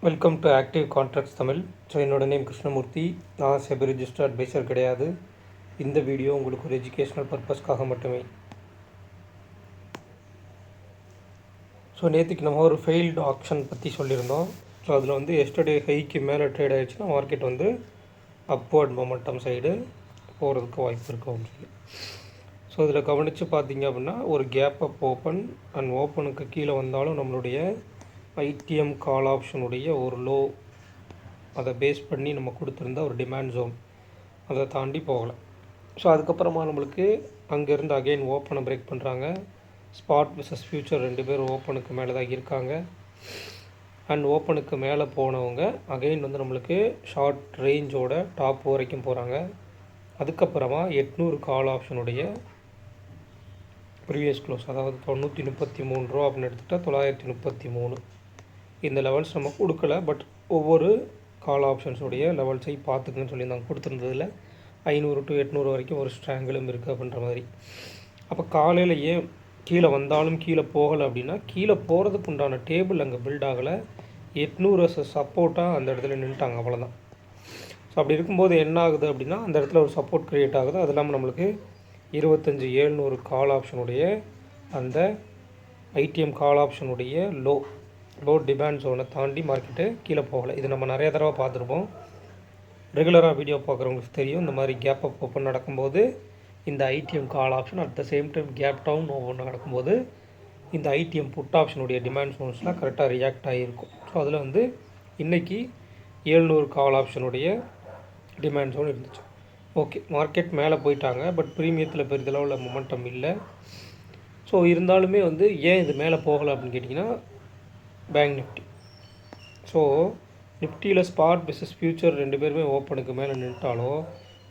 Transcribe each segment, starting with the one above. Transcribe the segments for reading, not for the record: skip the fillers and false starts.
Welcome to active contracts Tamil. So என்னோட name Krishnamurthy. நான் SEBI register advisor கிடையாது. இந்த வீடியோ உங்களுக்கு ஒரு எஜுகேஷ்னல் பர்பஸ்க்காக மட்டுமே. ஸோ நேற்றுக்கு நம்ம ஒரு ஃபெயில்டு ஆப்ஷன் பற்றி சொல்லியிருந்தோம். ஸோ அதில் வந்து எஸ்டர்டே ஹைக்கு மேலே ட்ரேட் ஆகிடுச்சுன்னா மார்க்கெட் வந்து அப்வர்ட் மொமெண்டம் சைடு போகிறதுக்கு வாய்ப்பு இருக்கும்னு சொல்லி. ஸோ இதில் கவனித்து பார்த்தீங்க அப்படின்னா ஒரு கேப் அப் ஓப்பன் அண்ட் ஓப்பனுக்கு கீழே வந்தாலும் நம்மளுடைய ஐடிஎம் கால் ஆப்ஷனுடைய ஒரு லோ அதை பேஸ் பண்ணி நம்ம கொடுத்துருந்த ஒரு டிமாண்ட் ஜோன் அதை தாண்டி போகலை. ஸோ அதுக்கப்புறமா நம்மளுக்கு அங்கேருந்து அகெயின் ஓப்பனை பிரேக் பண்ணுறாங்க. ஸ்பாட் விசஸ் ஃப்யூச்சர் ரெண்டு பேரும் ஓப்பனுக்கு மேலே தான் இருக்காங்க. அண்ட் ஓப்பனுக்கு மேலே போனவங்க அகெயின் வந்து நம்மளுக்கு ஷார்ட் ரேஞ்சோட டாப் வரைக்கும் போகிறாங்க. அதுக்கப்புறமா 800 கால் ஆப்ஷனுடைய ப்ரீவியஸ் க்ளோஸ், அதாவது 933 ரூபா அப்படின்னு எடுத்துகிட்டா 933 இந்த லெவல்ஸ் நம்ம கொடுக்கல. பட் ஒவ்வொரு கால் ஆப்ஷன்ஸுடைய லெவல்ஸை பார்த்துக்குன்னு சொல்லியிருந்தாங்க. கொடுத்துருந்ததில் 500 to 800 வரைக்கும் ஒரு ஸ்ட்ராங்கிலும் இருக்குது அப்படின்ற மாதிரி. அப்போ காலையில் ஏன் கீழே வந்தாலும் கீழே போகலை அப்படின்னா, கீழே போகிறதுக்கு உண்டான டேபிள் அங்கே பில்ட் ஆகலை. 800 சப்போர்ட்டாக அந்த இடத்துல நின்றுட்டாங்க, அவ்வளோதான். ஸோ அப்படி இருக்கும்போது என்ன ஆகுது அப்படின்னா, அந்த இடத்துல ஒரு சப்போர்ட் க்ரியேட் ஆகுது. அது இல்லாமல் நம்மளுக்கு 25,700 கால் ஆப்ஷனுடைய அந்த ஐடிஎம் கால் ஆப்ஷனுடைய லோ டிமாண்ட் ஜோனை தாண்டி மார்க்கெட்டு கீழே போகலை. இது நம்ம நிறைய தடவை பார்த்துருப்போம். ரெகுலராக வீடியோ பார்க்குறவங்களுக்கு தெரியும். இந்த மாதிரி கேப் அப் ஓப்பன் நடக்கும்போது இந்த ITM call option, at the same time gap down open நடக்கும்போது இந்த ஐடிஎம் புட் ஆப்ஷனுடைய டிமாண்ட் ஜோன்ஸ்லாம் கரெக்டாக ரியாக்ட் ஆகியிருக்கும். ஸோ அதில் வந்து இன்றைக்கி 700 கால் ஆப்ஷனுடைய டிமாண்ட் ஜோன் இருந்துச்சு. ஓகே, மார்க்கெட் மேலே போயிட்டாங்க. பட் ப்ரீமியத்தில் பெரிதளவில் மொமெண்டம் இல்லை. ஸோ இருந்தாலுமே வந்து ஏன் இது மேலே போகலை அப்படின்னு கேட்டிங்கன்னா, பேங்க் நிஃப்டி. ஸோ நிஃப்டியில் ஸ்பாட் பிஸ்னஸ் ஃப்யூச்சர் ரெண்டு பேருமே ஓப்பனுக்கு மேலே நின்ட்டாலும்,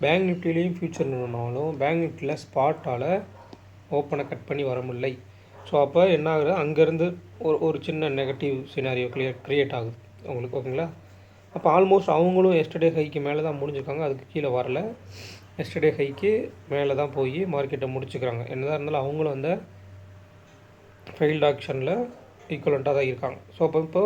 பேங்க் நிஃப்டிலையும் ஃப்யூச்சர் நின்றாலும் பேங்க் நிஃப்டியில் ஸ்பாட்டால் ஓப்பனை கட் பண்ணி வர முடியலை. ஸோ அப்போ என்ன ஆகுது, அங்கேருந்து ஒரு சின்ன நெகட்டிவ் சினாரியோ க்ரியேட் ஆகுது அவங்களுக்கு. ஓகேங்களா? அப்போ ஆல்மோஸ்ட் அவங்களும் எஸ்டர்டே ஹைக்கு மேலே தான் முடிஞ்சுருக்காங்க, அதுக்கு கீழே வரல. எஸ்டர்டே ஹைக்கு மேலே தான் போய் மார்க்கெட்டை முடிச்சுக்கிறாங்க. என்னதான் இருந்தாலும் அவங்களும் அந்த ஃபெயில்டு ஆக்ஷனில் ஈக்குவலண்ட்டாக தான் இருக்காங்க. ஸோ இப்போ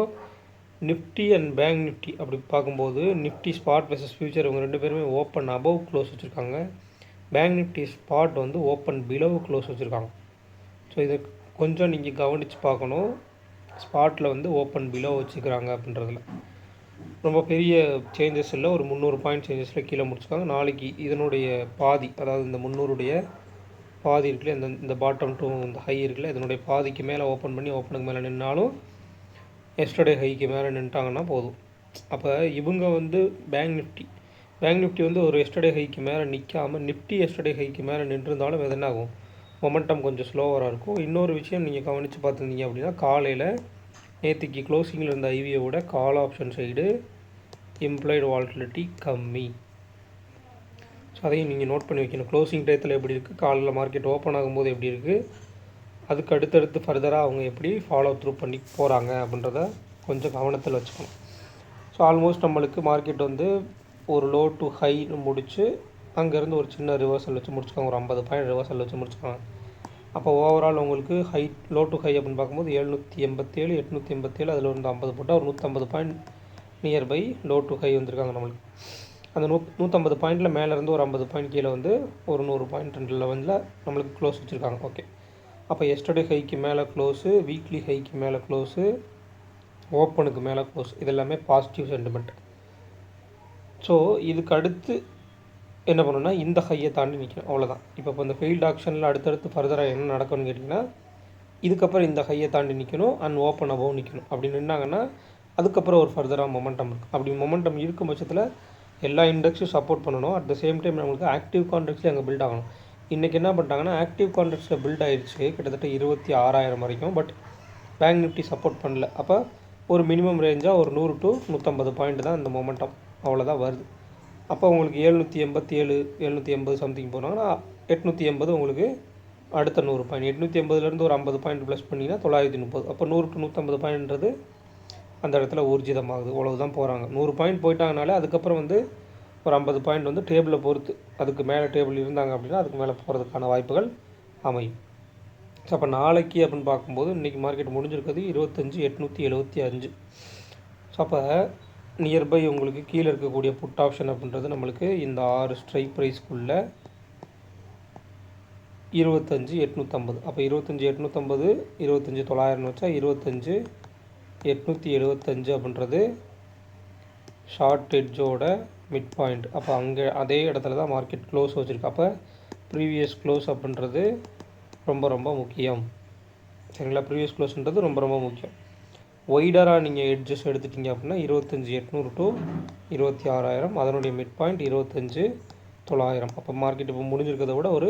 நிஃப்டி அண்ட் பேங்க் நிஃப்டி அப்படி பார்க்கும்போது, நிஃப்டி ஸ்பாட் வெர்சஸ் ஃப்யூச்சர் இவங்க ரெண்டு பேருமே ஓப்பன் அபவ் க்ளோஸ் வச்சுருக்காங்க. பேங்க் நிஃப்டி ஸ்பாட் வந்து ஓப்பன் பிலோவ் க்ளோஸ் வச்சுருக்காங்க. ஸோ இதை கொஞ்சம் நீங்கள் கவனித்து பார்க்கணும். ஸ்பாட்டில் வந்து ஓப்பன் பிலோ வச்சுக்கிறாங்க அப்படின்றதுல ரொம்ப பெரிய சேஞ்சஸ் இல்லை. ஒரு 300 பாயிண்ட் சேஞ்சஸில் கீழே முடிச்சுக்காங்க. நாளைக்கு இதனுடைய பாதி, அதாவது இந்த 300உடைய பாதி இருக்குல்ல, இந்த பாட்டம் டு இந்த ஹை இருக்குல்ல, இதனுடைய பாதிக்கு மேலே ஓப்பன் பண்ணி ஓப்பனுக்கு மேலே நின்னாலும் எஸ்டர்டே ஹைக்கு மேலே நின்ட்டாங்கன்னா போதும். அப்போ இவங்க வந்து பேங்க் நிஃப்டி வந்து ஒரு எஸ்டர்டே ஹைக்கு மேலே நிற்காமல் நிஃப்டி எஸ்டர்டே ஹைக்கு மேலே நின்றுருந்தாலும் அது என்ன ஆகும், மொமெண்டம் கொஞ்சம் ஸ்லோவராக இருக்கும். இன்னொரு விஷயம் நீங்கள் கவனித்து பார்த்துருந்தீங்க அப்படின்னா, காலையில் நேற்றுக்கு க்ளோசிங்கில் இருந்த ஐவியோட call option side implied volatility கம்மி. ஸோ அதையும் நீங்கள் நோட் பண்ணி வைக்கணும். க்ளோசிங் டயத்தில் எப்படி இருக்குது, காலையில் மார்க்கெட் ஓப்பன் ஆகும்போது எப்படி இருக்குது, அதுக்கு அடுத்தடுத்து ஃபர்தராக அவங்க எப்படி ஃபாலோ த்ரூ பண்ணி போகிறாங்க அப்படின்றத கொஞ்சம் கவனத்தில் வச்சுக்கணும். ஸோ ஆல்மோஸ்ட் நம்மளுக்கு மார்க்கெட் வந்து ஒரு லோ டு ஹை முடித்து அங்கேருந்து ஒரு சின்ன ரிவர்சல் வச்சு முடிச்சுக்காங்க. ஒரு 50 பாயிண்ட் ரிவர்சல் வச்சு முடிச்சுக்காங்க. அப்போ ஓவரால் உங்களுக்கு லோ டு ஹை அப்படின்னு பார்க்கும்போது 787, 887, அதில் வந்து 50 போட்டால் ஒரு 150 point nearby low to high வந்திருக்காங்க நம்மளுக்கு. அந்த 150 பாயிண்டில் மேலேருந்து ஒரு 50 பாயிண்ட் கீழே வந்து ஒரு 100 பாயிண்ட் 2 லெவலில் நம்மளுக்கு க்ளோஸ் வச்சுருக்காங்க. ஓகே, அப்போ எஸ்டர்டே ஹைக்கு மேலே க்ளோஸு, வீக்லி ஹைக்கு மேலே க்ளோஸு, ஓப்பனுக்கு மேலே க்ளோஸ், இதெல்லாமே பாசிட்டிவ் சென்டிமெண்ட். ஸோ இதுக்கு அடுத்து என்ன பண்ணணும்னா, இந்த ஹையை தாண்டி நிற்கணும், அவ்வளோதான். இப்போ இந்த ஃபெயில்டு ஆக்ஷனில் அடுத்தடுத்து ஃபர்தராக என்ன நடக்கும்னு கேட்டிங்கன்னா, இதுக்கப்புறம் இந்த ஹையை தாண்டி நிற்கணும் அண்ட் ஓப்பன் அபவ் நிற்கணும். அப்படி நின்னாங்கன்னா அதுக்கப்புறம் ஒரு ஃபர்தராக மொமெண்டம் இருக்குது. அப்படி மொமெண்டம் இருக்கும் பட்சத்தில் எல்லா இண்டெக்ஸும் சப்போர்ட் பண்ணணும். அட் த சேம் டைம் நம்மளுக்கு ஆக்டிவ் கான்ட்ராக்ட்ஸில் அங்கே பில்ட் ஆகணும். இன்றைக்கி என்ன பண்ணிட்டாங்கன்னா, ஆக்டிவ் கான்ட்ராக்ட்ஸில் பில்ட் ஆகிடுச்சு கிட்டத்தட்ட 26,000 வரைக்கும். பட் பேங்க் நிஃப்டி சப்போர்ட் பண்ணல. அப்போ ஒரு மினிமம் ரேஞ்சாக ஒரு 100 to 150 பாயிண்ட் தான் இந்த மொமெண்டம், அவ்வளோதான் வருது. அப்போ உங்களுக்கு 787, 780 சம்திங் போனாங்கன்னா 880 உங்களுக்கு அடுத்த 100 பாயிண்ட். 880லேருந்து ஒரு 50 பாயிண்ட் ப்ளஸ் பண்ணிங்கன்னா 930. அப்போ 100 to 150 பாயிண்ட்ன்றது அந்த இடத்துல ஊர்ஜிதமாகுது. அவ்வளவுதான் போகிறாங்க. 100 பாயிண்ட் போயிட்டாங்கனாலே அதுக்கப்புறம் வந்து ஒரு 50 பாயிண்ட் வந்து டேபிளை பொறுத்து, அதுக்கு மேலே டேபிள் இருந்தாங்க அப்படின்னா அதுக்கு மேலே போகிறதுக்கான வாய்ப்புகள் அமையும். ஸோ அப்போ நாளைக்கு அப்படின்னு பார்க்கும்போது இன்றைக்கி மார்க்கெட் முடிஞ்சிருக்கிறது 25,875. ஸோ அப்போ நியர்பை உங்களுக்கு கீழே இருக்கக்கூடிய புட் ஆப்ஷன் அப்படின்றது நம்மளுக்கு இந்த 6 ஸ்ட்ரைக் ப்ரைஸ்க்குள்ளே 25,850. அப்போ 25,850 25,900 வச்சா 25,875 அப்படின்றது ஷார்ட் எட்ஜோட மிட் பாயிண்ட். அப்போ அங்கே அதே இடத்துல தான் மார்க்கெட் க்ளோஸ் வச்சுருக்கு. அப்போ ப்ரீவியஸ் க்ளோஸ் அப்படின்றது ரொம்ப ரொம்ப முக்கியம். சரிங்களா? ப்ரீவியஸ் க்ளோஸ்ன்றது ரொம்ப ரொம்ப முக்கியம். ஒய்டராக நீங்கள் எட்ஜஸ் எடுத்துட்டிங்க அப்படின்னா 25,800 டு 26,000, அதனுடைய மிட் பாயிண்ட் 25,900. அப்போ மார்க்கெட் இப்போ முடிஞ்சிருக்கிறத விட ஒரு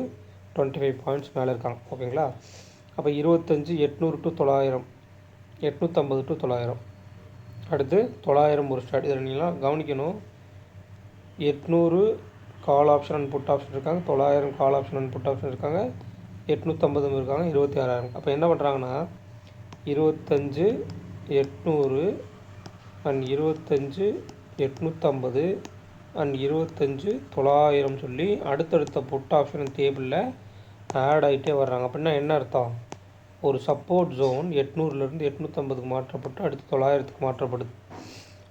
25 பாயிண்ட்ஸ் மேலே இருக்காங்க. ஓகேங்களா? அப்போ 25,800 டு 900, 850 டு 900, அடுத்து 900 ஒரு ஸ்டார்ட். இதில் நீங்களாம் கவனிக்கணும், 800 call option and put option இருக்காங்க, 900 call option and put option இருக்காங்க, 850 இருக்காங்க, 26,000. அப்போ என்ன பண்ணுறாங்கன்னா 25,800 அண்ட் 25,850 அண்ட் 25,900 சொல்லி அடுத்தடுத்த புட் ஆப்ஷன் டேபிளில் ஆட் ஆகிட்டே வர்றாங்க. அப்படின்னா என்ன அர்த்தம்? ஒரு சப்போர்ட் ஜோன் 800லேருந்து 850க்கு மாற்றப்பட்டு அடுத்து 900க்கு மாற்றப்படுது.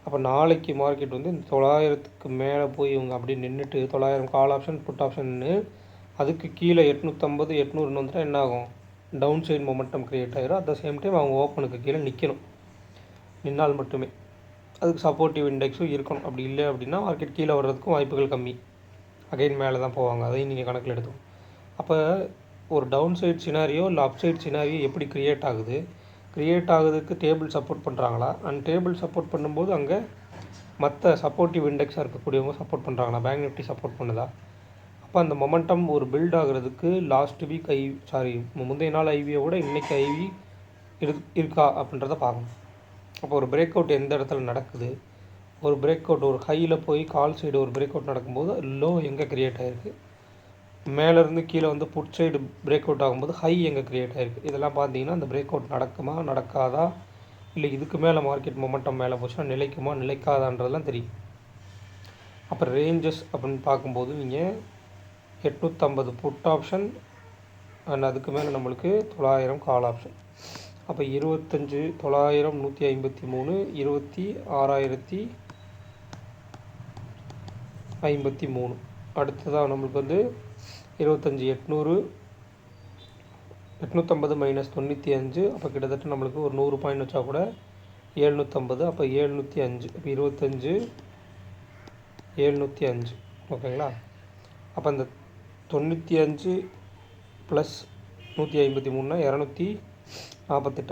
அப்போ நாளைக்கு மார்க்கெட் வந்து இந்த 900க்கு மேலே போய் இவங்க அப்படி நின்றுட்டு 900 கால் ஆப்ஷன் புட் ஆப்ஷன்னு அதுக்கு கீழே 850 800 வந்துட்டால் என்ன ஆகும்? டவுன் சைடு மொமெண்டம் க்ரியேட் ஆகிரும். அட் த சேம் டைம் அவங்க ஓப்பனுக்கு கீழே நிற்கணும், நின்னால் மட்டுமே. அதுக்கு சப்போர்ட்டிவ் இண்டெக்ஸும் இருக்கணும். அப்படி இல்லை அப்படின்னா மார்க்கெட் கீழே வர்றதுக்கும் வாய்ப்புகள் கம்மி, அகைன் மேலே தான் போவாங்க. அதையும் நீங்கள் கணக்கில் எடுத்துக்கணும். அப்போ ஒரு டவுன் சைட் சினாரியோ இல்லை அப் சைட் சினாரியோ எப்படி க்ரியேட் ஆகுது? க்ரியேட் ஆகுதுக்கு டேபிள் சப்போர்ட் பண்ணுறாங்களா? அண்ட் டேபிள் சப்போர்ட் பண்ணும்போது அங்கே மற்ற சப்போர்ட்டிவ் இண்டெக்ஸாக இருக்கக்கூடியவங்க சப்போர்ட் பண்ணுறாங்களா? பேங்க் நிஃப்டி சப்போர்ட் பண்ணுதா? அப்போ அந்த மொமெண்டம் ஒரு பில்ட் ஆகிறதுக்கு லாஸ்ட் வீக் முந்தைய நாள் ஐவியை விட இன்றைக்கி ஐவி இருக்கா அப்படின்றத பார்க்கணும். அப்போ ஒரு பிரேக் அவுட் எந்த இடத்துல நடக்குது, ஒரு பிரேக் அவுட் ஒரு ஹையில் போய் கால் சைடு ஒரு பிரேக் அவுட் நடக்கும்போது லோ எங்கே க்ரியேட் ஆகிருக்கு, மேலேருந்து கீழே வந்து புட் சைடு பிரேக் அவுட் ஆகும்போது ஹை எங்கே க்ரியேட் ஆகிருக்கு, இதெல்லாம் பார்த்தீங்கன்னா அந்த பிரேக் அவுட் நடக்குமா நடக்காதா, இல்லை இதுக்கு மேலே மார்க்கெட் மொமெண்டம் மேலே போச்சுன்னா நிலைக்குமா நிலைக்காதான்றதுலாம் தெரியும். அப்போ ரேஞ்சஸ் அப்படின்னு பார்க்கும்போது நீங்கள் 850 புட் ஆப்ஷன் அண்ட் அதுக்கு மேலே நம்மளுக்கு 900 கால் ஆப்ஷன். அப்போ 25,900 153 26,053. அடுத்ததாக நம்மளுக்கு வந்து 25,800 850 மைனஸ் 95. அப்போ கிட்டத்தட்ட நம்மளுக்கு ஒரு 100 பாயிண்ட் வச்சா கூட 750. அப்போ 705. அப்போ 25,705. ஓகேங்களா? அப்போ அந்த 95 ப்ளஸ் 153னா 248.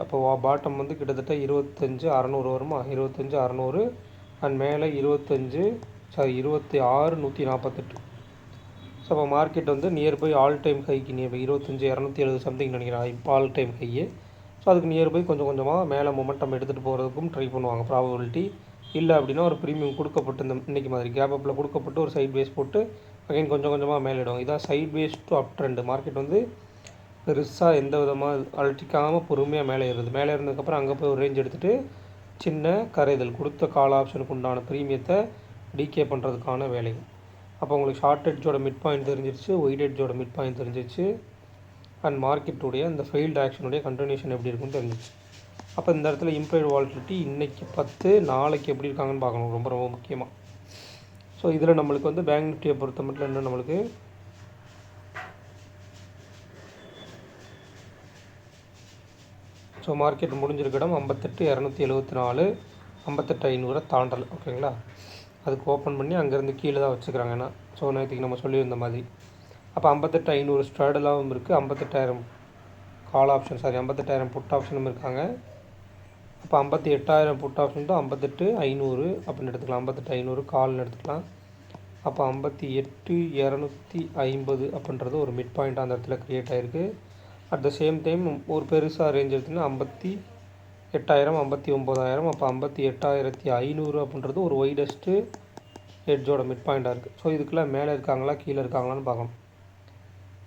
அப்போ பாட்டம் வந்து கிட்டத்தட்ட 25,600 வருமா? 25,600 அண்ட் மேலே 26,148. ஸோ அப்போ மார்க்கெட் வந்து nearby all time haiku nearby 25,270 something நினைக்கிறேன் இப்போ ஆல் டைம் ஹையே. ஸோ அதுக்கு நியர்பை கொஞ்சம் கொஞ்சமாக மேலே மொமெண்டம் எடுத்துகிட்டு போகிறதுக்கும் ட்ரை பண்ணுவாங்க ப்ராபபிலிட்டி. இல்லை அப்படின்னா ஒரு ப்ரீமியம் கொடுக்கப்பட்டு இந்த இன்றைக்கி மாதிரி கேப் அப்பில் கொடுக்கப்பட்டு ஒரு சைட் பேஸ் போட்டு அகைன் கொஞ்சம் கொஞ்சமாக மேலிடுவாங்க. இதான் side phase to up trend. Market வந்து பெருசாக எந்த விதமாக அழட்டிக்காமல் பொறுமையாக மேலே ஏறுது. மேலே இருந்ததுக்கப்புறம் அங்கே போய் ஒரு ரேஞ்ச் எடுத்துகிட்டு சின்ன கரைதல் கொடுத்த கால் ஆப்ஷனுக்கு உண்டான ப்ரீமியத்தை டிகே பண்ணுறதுக்கான வேலைகள். அப்போ உங்களுக்கு ஷார்ட் எட்ஜோட மிட் பாயிண்ட் தெரிஞ்சிருச்சு, ஒயிட் எட்ஜோட மிட் பாயிண்ட் தெரிஞ்சிருச்சு, அண்ட் மார்க்கெட்டுடைய அந்த ஃபெயில்டு ஆக்ஷனுடைய கண்டினியூஷன் எப்படி இருக்குன்னு தெரிஞ்சிச்சு. அப்போ இந்த இடத்துல இம்ப்ளைடு வாலட்டிலிட்டி இன்றைக்கி 10 நாளைக்கு எப்படி இருக்காங்கன்னு பார்க்கணும், ரொம்ப ரொம்ப முக்கியமாக. ஸோ இதில் நம்மளுக்கு வந்து பேங்க் நிஃப்டியை பொறுத்த மட்டும் என்ன நம்மளுக்கு ஸோ மார்க்கெட் முடிஞ்சிருக்க இடம் 58,274 58,500 தாண்டல். ஓகேங்களா? அதுக்கு ஓப்பன் பண்ணி அங்கேருந்து கீழே தான் வச்சுக்கிறாங்க. ஏன்னா ஸோ நேற்றுக்கு நம்ம சொல்லியிருந்த மாதிரி அப்போ 58,500 ஸ்ட்ராடலாகவும் இருக்குது, 58,000 கால் ஆப்ஷன் 58,000 புட் ஆப்ஷனும் இருக்காங்க. அப்போ 58,000 புட் ஆப்ஷன் தான் 58,500 அப்படின்னு எடுத்துக்கலாம். 58,500 கால்னு எடுத்துக்கலாம். அப்போ 58,250 அப்படின்றது ஒரு மிட் பாயிண்ட் அந்த இடத்துல க்ரியேட் ஆகிருக்கு. அட் த சேம் டைம் ஒரு பெருசாக ரேஞ்ச் எடுத்திங்கன்னா 58,000 59,000. அப்போ 58,500 அப்படின்றது ஒரு வைடஸ்ட்டு எட்ஜோட மிட் பாயிண்ட்டாக இருக்குது. ஸோ இதுக்குள்ளே மேலே இருக்காங்களா கீழே இருக்காங்களான்னு பார்க்கணும்.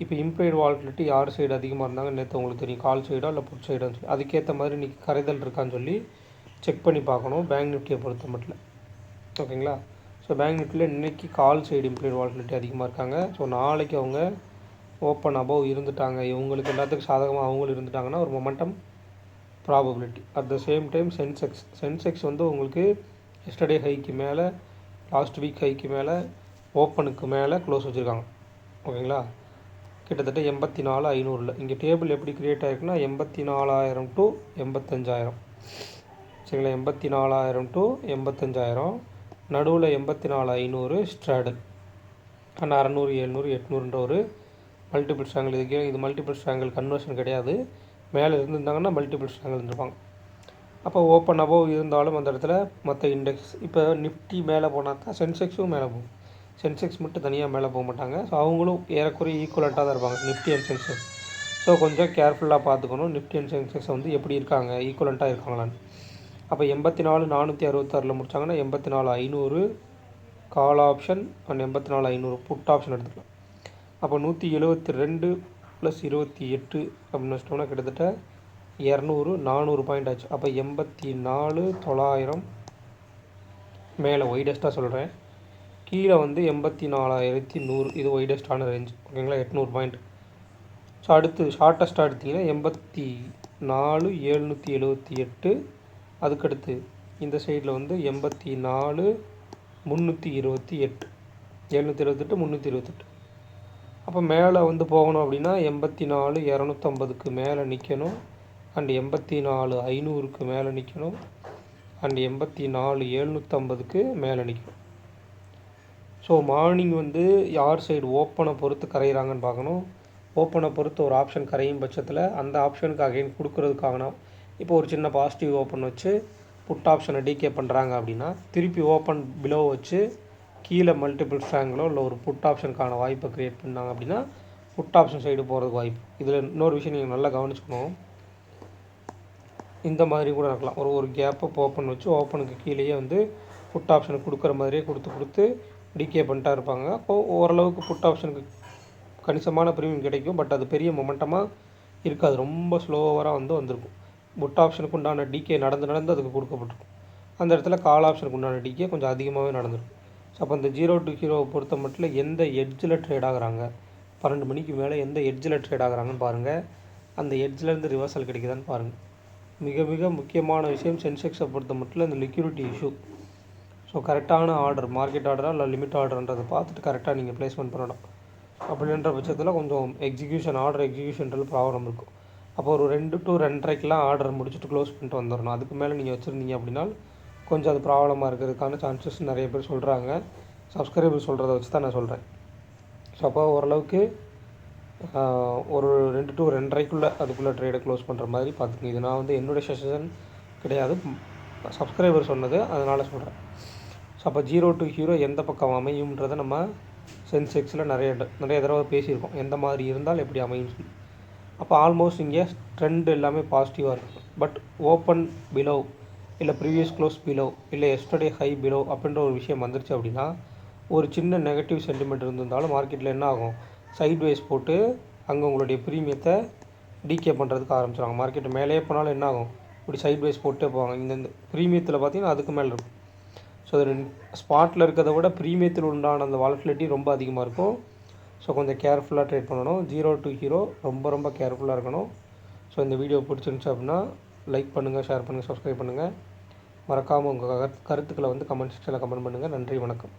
இப்போ இம்ப்ளைடு வாலட்டிலிட்டி யார் சைடு அதிகமாக இருந்தாங்க நேற்று உங்களுக்கு தெரியும், கால் சைடோ இல்லை புட் சைடோன்னு சொல்லி அதுக்கேற்ற மாதிரி இன்றைக்கி கரைதல் இருக்கான்னு சொல்லி செக் பண்ணி பார்க்கணும் பேங்க் நிஃப்டியை பொறுத்த மட்டும். ஓகேங்களா? ஸோ பேங்க் நிஃப்டியில் இன்றைக்கி கால் சைடு இம்ப்ளைடு வாலட்டிலிட்டி அதிகமாக இருக்காங்க. ஸோ நாளைக்கு அவங்க ஓப்பன் அபவ் இருந்துட்டாங்க, இவங்களுக்கு எல்லாத்துக்கும் சாதகமாக அவங்களும் இருந்துட்டாங்கன்னா ஒரு momentum probability. At the same time Sensex வந்து உங்களுக்கு எஸ்டர்டே ஹைக்கு மேலே, லாஸ்ட் வீக் ஹைக்கு மேலே, ஓப்பனுக்கு மேலே க்ளோஸ் வச்சுருக்காங்க. ஓகேங்களா? கிட்டத்தட்ட 84,500. இங்கே டேபிள் எப்படி க்ரியேட் ஆகிருக்குன்னா 84,000 டு 85,000. சரிங்களா? 84,000 டு 85,000, நடுவில் 84,500 ஸ்ட்ராடல். ஆனால் 600, 700, 800ன்ற ஒரு மல்டிபிள் ஸ்ட்ராங்கிள். இது மல்டிபிள் ஸ்ட்ராங்கிள் கன்வர்ஷன் கிடையாது. மேலே இருந்திருந்தாங்கன்னா மல்டிபிள் ஸ்ட்ராங்கிள் இருந்திருப்பாங்க. அப்போ ஓப்பன் அபோவ் இருந்தாலும் அந்த இடத்துல மற்ற இண்டெக்ஸ், இப்போ நிஃப்டி மேலே போனால் தான் சென்செக்ஸும் மேலே போகும். சென்செக்ஸ் மட்டும் தனியாக மேலே போக மாட்டாங்க. ஸோ அவங்களும் ஏறக்குறைய ஈக்குவலண்ட்டாக தான் இருப்பாங்க, நிஃப்டி அண்ட் சென்செக்ஸ். ஸோ கொஞ்சம் கேர்ஃபுல்லாக பார்த்துக்கணும் நிஃப்டி அண்ட் சென்செக்ஸ் வந்து எப்படி இருக்காங்க, ஈக்குவலண்ட்டாக இருக்காங்களான்னு. அப்போ 84,466 முடித்தாங்கன்னா 84,500 call option and 84,500 put option எடுத்துக்கலாம். அப்போ 172 + 28 அப்படின்னு வச்சிட்டோம்னா கிட்டத்தட்ட 400 பாயிண்ட் ஆச்சு. அப்போ 84,900 மேலே ஒய்டஸ்ட்டாக சொல்கிறேன். கீழே வந்து 84,100. இது ஒய்டஸ்டான ரேஞ்ச். ஓகேங்களா? 800 பாயிண்ட். ஸோ அடுத்து ஷார்ட்டஸ்ட்டாக எடுத்திங்கன்னா 84,778. அதுக்கடுத்து இந்த சைடில் வந்து 84,328. 728, 328. அப்போ மேலே வந்து போகணும் அப்படின்னா 84,250க்கு மேலே நிற்கணும், அண்ட் 84,500க்கு மேலே நிற்கணும், அண்ட் 84,750க்கு மேலே நிற்கணும். ஸோ மார்னிங் வந்து யார் சைடு ஓப்பனை பொறுத்து கரைகிறாங்கன்னு பார்க்கணும். ஓப்பனை பொறுத்து ஒரு ஆப்ஷன் கரையும் பட்சத்தில் அந்த ஆப்ஷனுக்கு அகைன் கொடுக்குறதுக்காகனா, இப்போ ஒரு சின்ன பாசிட்டிவ் ஓப்பன் வச்சு புட் ஆப்ஷனை டிகே பண்ணுறாங்க அப்படின்னா திருப்பி ஓப்பன் பிலோ வச்சு கீழே மல்டிபிள் ஸ்ட்ராங்கிலோ இல்லை ஒரு புட் ஆப்ஷனுக்கான வாய்ப்பை க்ரியேட் பண்ணாங்க அப்படின்னா புட் ஆப்ஷன் சைடு போகிறதுக்கு வாய்ப்பு. இதில் இன்னொரு விஷயம் நீங்கள் நல்லா கவனிச்சுக்கணும். இந்த மாதிரி கூட இருக்கலாம். ஒரு கேப்பை ஓப்பன் வச்சு ஓப்பனுக்கு கீழேயே வந்து புட் ஆப்ஷனுக்கு கொடுக்குற மாதிரியே கொடுத்து டிகே பண்ணிட்டா இருப்பாங்க. அப்போது ஓரளவுக்கு புட் ஆப்ஷனுக்கு கணிசமான ப்ரீமியம் கிடைக்கும். பட் அது பெரிய மொமெண்டமாக இருக்காது, ரொம்ப ஸ்லோவராக வந்திருக்கும். புட் ஆப்ஷனுக்கு உண்டான டிகே நடந்து அதுக்கு கொடுக்கப்பட்டிருக்கும். அந்த இடத்துல கால் ஆப்ஷனுக்கு உண்டான டிகே கொஞ்சம் அதிகமாகவே நடந்திருக்கும். ஸோ அப்போ இந்த 0 to 0 பொறுத்த மட்டும் எந்த எட்ஜில் ட்ரேட் ஆகுறாங்க, 12 மணிக்கு மேலே எந்த எட்ஜில் ட்ரேட் ஆகுறாங்கன்னு பாருங்கள். அந்த எட்ஜிலேருந்து ரிவர்சல் கிடைக்குதான்னு பாருங்கள். மிக மிக முக்கியமான விஷயம் சென்செக்ஸை பொறுத்த மட்டும் இந்த லிக்விடிட்டி இஷ்யூ. ஸோ கரெக்டான ஆர்டர், மார்க்கெட் ஆர்டரா இல்லை லிமிட் ஆர்டர்ன்றதை பார்த்துட்டு கரெக்டாக நீங்கள் ப்ளேஸ்மெண்ட் பண்ணணும். அப்படின்ற பட்சத்தில் கொஞ்சம் ஆர்டர் எக்ஸிக்யூஷன்றது ப்ராப்ளம் இருக்கும். அப்போ ஒரு 2 to 2:30க்கெலாம் ஆர்டர் முடிச்சுட்டு க்ளோஸ் பண்ணிட்டு வந்துடணும். அதுக்கு மேலே நீங்கள் வச்சுருந்தீங்க அப்படின்னா கொஞ்சம் அது ப்ராப்ளமாக இருக்கிறதுக்கான சான்சஸ் நிறைய பேர் சொல்கிறாங்க. சப்ஸ்கிரைபர் சொல்கிறத வச்சு தான் நான் சொல்கிறேன். ஸோ அப்போ ஓரளவுக்கு ஒரு 2 to 2:30க்குள்ளே அதுக்குள்ளே ட்ரேடை க்ளோஸ் பண்ணுற மாதிரி பார்த்துக்கங்க. இது நான் வந்து என்னுடைய செஷன் கிடையாது, சப்ஸ்கிரைபர் சொன்னது, அதனால் சொல்கிறேன். ஸோ அப்போ 0 to 0 எந்த பக்கம் அமையும்ன்றதை நம்ம சென்செக்ஸில் நிறைய தடவை பேசியிருக்கோம், எந்த மாதிரி இருந்தால் எப்படி அமையும் சொல்லி. அப்போ ஆல்மோஸ்ட் இங்கே ட்ரெண்ட் எல்லாமே பாசிட்டிவாக இருக்குது. பட் ஓப்பன் பிலோ இல்லை ப்ரீவியஸ் க்ளோஸ் பிலோ இல்லை எஸ்டர்டே ஹை பிலோ அப்படின்ற ஒரு விஷயம் வந்துருச்சு அப்படின்னா ஒரு சின்ன நெகட்டிவ் சென்டிமெண்ட் இருந்திருந்தாலும் மார்க்கெட்டில் என்ன ஆகும், சைட்வேஸ் போட்டு அங்கே உங்களுடைய ப்ரீமியத்தை டிகே பண்ணுறதுக்கு ஆரம்பிச்சிடுவாங்க. மார்க்கெட்டு மேலே போனாலும் என்ன ஆகும், இப்படி சைட்வேஸ் போட்டே போவாங்க. இந்த ப்ரீமியத்தில் பார்த்திங்கன்னா அதுக்கு மேலே இருக்கும். ஸோ அது ஸ்பாட்டில் இருக்கிறத விட ப்ரீமியத்தில் உண்டான அந்த வாலட்டிலிட்டி ரொம்ப அதிகமாக இருக்கும். ஸோ கொஞ்சம் கேர்ஃபுல்லாக ட்ரேட் பண்ணணும். 0 to 0 ரொம்ப கேர்ஃபுல்லாக இருக்கணும். ஸோ இந்த வீடியோ பிடிச்சிருந்துச்சு அப்படின்னா லைக் பண்ணுங்கள், ஷேர் பண்ணுங்கள், சப்ஸ்கிரைப் பண்ணுங்கள். மறக்காமல் உங்கள் கருத்துக்களை வந்து கமெண்ட் செக்ஷனில் கமெண்ட் பண்ணுங்கள். நன்றி, வணக்கம்.